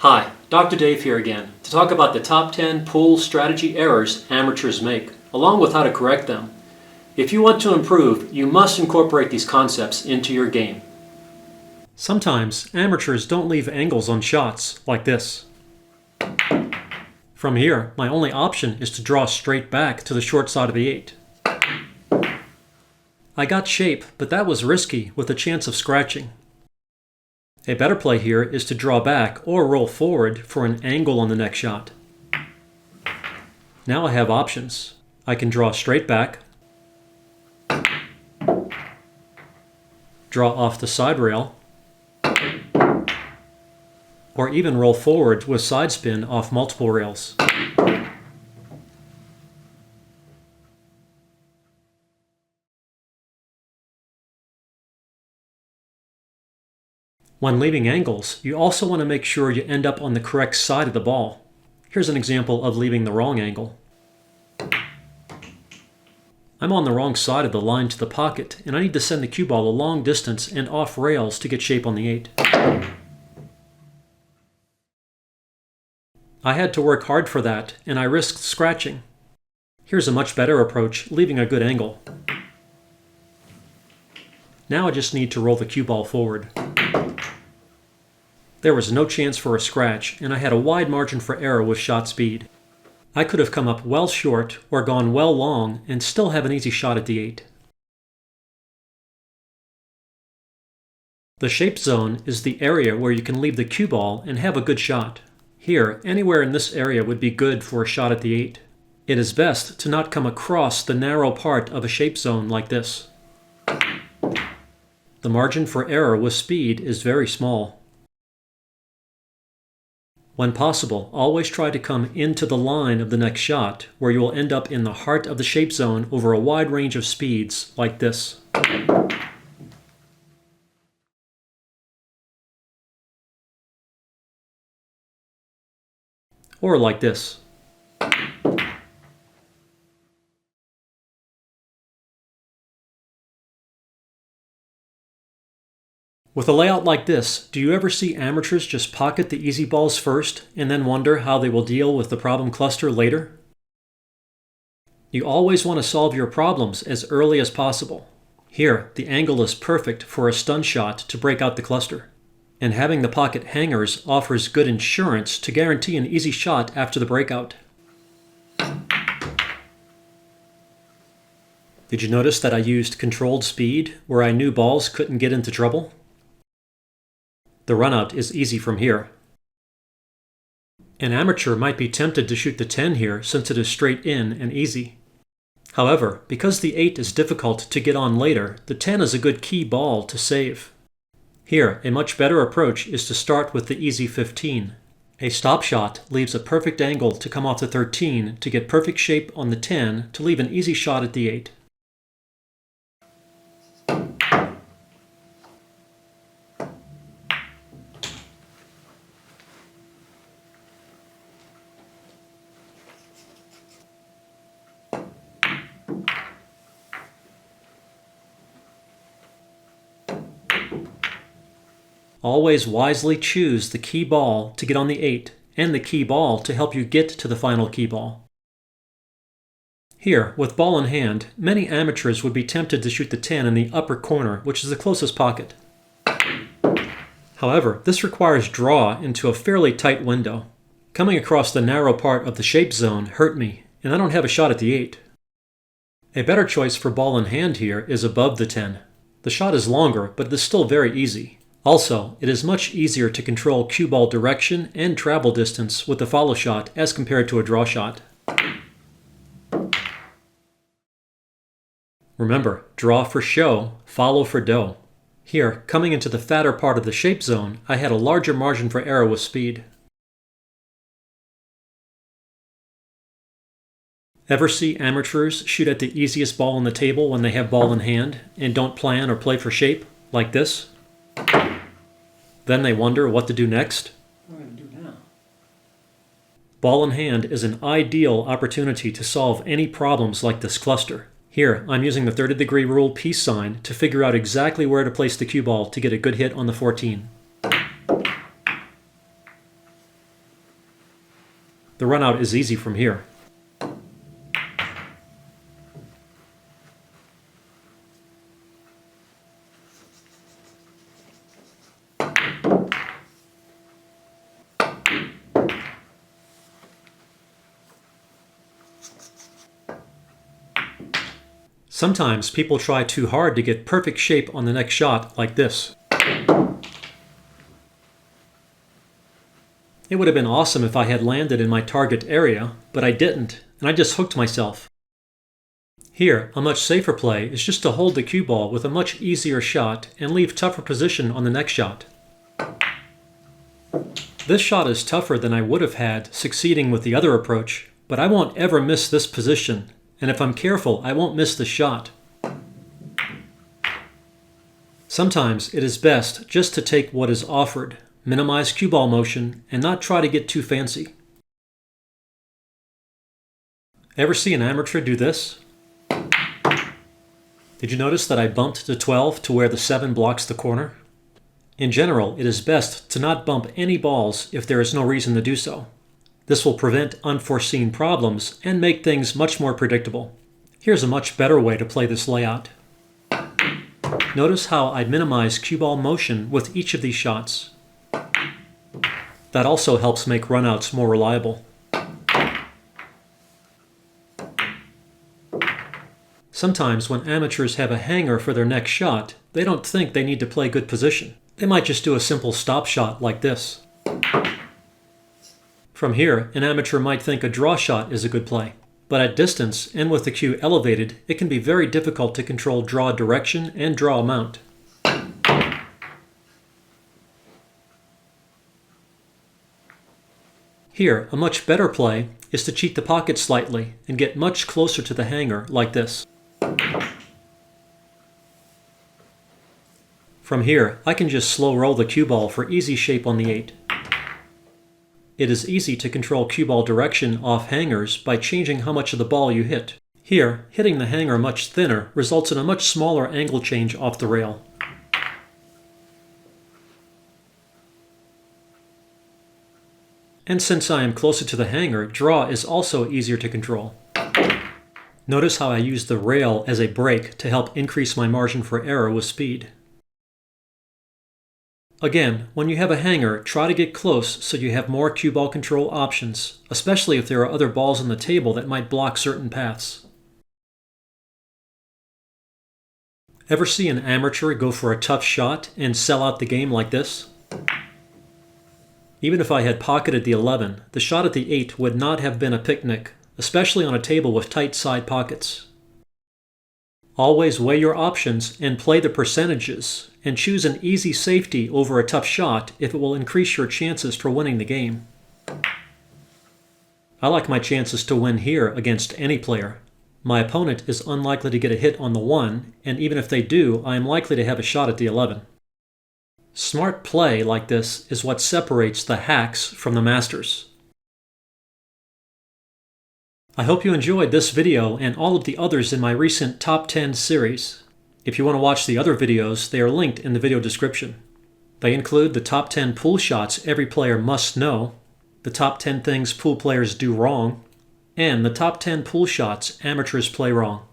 Hi, Dr. Dave here again to talk about the top 10 pool strategy errors amateurs make, along with how to correct them. If you want to improve, you must incorporate these concepts into your game. Sometimes amateurs don't leave angles on shots like this. From here, my only option is to draw straight back to the short side of the 8. I got shape, but that was risky with a chance of scratching. A better play here is to draw back or roll forward for an angle on the next shot. Now I have options. I can draw straight back, draw off the side rail, or even roll forward with side spin off multiple rails. When leaving angles, you also want to make sure you end up on the correct side of the ball. Here's an example of leaving the wrong angle. I'm on the wrong side of the line to the pocket, and I need to send the cue ball a long distance and off rails to get shape on the 8. I had to work hard for that, and I risked scratching. Here's a much better approach, leaving a good angle. Now I just need to roll the cue ball forward. There was no chance for a scratch, and I had a wide margin for error with shot speed. I could have come up well short or gone well long and still have an easy shot at the 8. The shape zone is the area where you can leave the cue ball and have a good shot. Here, anywhere in this area would be good for a shot at the 8. It is best to not come across the narrow part of a shape zone like this. The margin for error with speed is very small. When possible, always try to come into the line of the next shot, where you will end up in the heart of the shape zone over a wide range of speeds, like this. Or like this. With a layout like this, do you ever see amateurs just pocket the easy balls first and then wonder how they will deal with the problem cluster later? You always want to solve your problems as early as possible. Here, the angle is perfect for a stun shot to break out the cluster. And having the pocket hangers offers good insurance to guarantee an easy shot after the breakout. Did you notice that I used controlled speed where I knew balls couldn't get into trouble? The runout is easy from here. An amateur might be tempted to shoot the 10 here since it is straight in and easy. However, because the 8 is difficult to get on later, the 10 is a good key ball to save. Here, a much better approach is to start with the easy 15. A stop shot leaves a perfect angle to come off the 13 to get perfect shape on the 10 to leave an easy shot at the 8. Always wisely choose the key ball to get on the 8 and the key ball to help you get to the final key ball. Here, with ball in hand, many amateurs would be tempted to shoot the 10 in the upper corner, which is the closest pocket. However, this requires draw into a fairly tight window. Coming across the narrow part of the shape zone hurt me, and I don't have a shot at the 8. A better choice for ball in hand here is above the 10. The shot is longer, but it is still very easy. Also, it is much easier to control cue ball direction and travel distance with the follow shot as compared to a draw shot. Remember, draw for show, follow for dough. Here, coming into the fatter part of the shape zone, I had a larger margin for error with speed. Ever see amateurs shoot at the easiest ball on the table when they have ball in hand and don't plan or play for shape, like this? Then they wonder what to do next. What am I going to do now? Ball in hand is an ideal opportunity to solve any problems like this cluster. Here, I'm using the 30-degree rule peace sign to figure out exactly where to place the cue ball to get a good hit on the 14. The run out is easy from here. Sometimes people try too hard to get perfect shape on the next shot like this. It would have been awesome if I had landed in my target area, but I didn't, and I just hooked myself. Here, a much safer play is just to hold the cue ball with a much easier shot and leave tougher position on the next shot. This shot is tougher than I would have had succeeding with the other approach, but I won't ever miss this position, and if I'm careful, I won't miss the shot. Sometimes it is best just to take what is offered, minimize cue ball motion, and not try to get too fancy. Ever see an amateur do this? Did you notice that I bumped the 12 to where the 7 blocks the corner? In general, it is best to not bump any balls if there is no reason to do so. This will prevent unforeseen problems and make things much more predictable. Here's a much better way to play this layout. Notice how I minimize cue ball motion with each of these shots. That also helps make runouts more reliable. Sometimes when amateurs have a hanger for their next shot, they don't think they need to play good position. They might just do a simple stop shot like this. From here, an amateur might think a draw shot is a good play, but at distance and with the cue elevated, it can be very difficult to control draw direction and draw amount. Here, a much better play is to cheat the pocket slightly and get much closer to the hanger like this. From here, I can just slow roll the cue ball for easy shape on the 8. It is easy to control cue ball direction off hangers by changing how much of the ball you hit. Here, hitting the hanger much thinner results in a much smaller angle change off the rail. And since I am closer to the hanger, draw is also easier to control. Notice how I use the rail as a brake to help increase my margin for error with speed. Again, when you have a hanger, try to get close so you have more cue ball control options, especially if there are other balls on the table that might block certain paths. Ever see an amateur go for a tough shot and sell out the game like this? Even if I had pocketed the 11, the shot at the 8 would not have been a picnic, especially on a table with tight side pockets. Always weigh your options and play the percentages, and choose an easy safety over a tough shot if it will increase your chances for winning the game. I like my chances to win here against any player. My opponent is unlikely to get a hit on the 1, and even if they do, I am likely to have a shot at the 11. Smart play like this is what separates the hacks from the masters. I hope you enjoyed this video and all of the others in my recent Top 10 series. If you want to watch the other videos, they are linked in the video description. They include the top 10 pool shots every player must know, the top 10 things pool players do wrong, and the top 10 pool shots amateurs play wrong.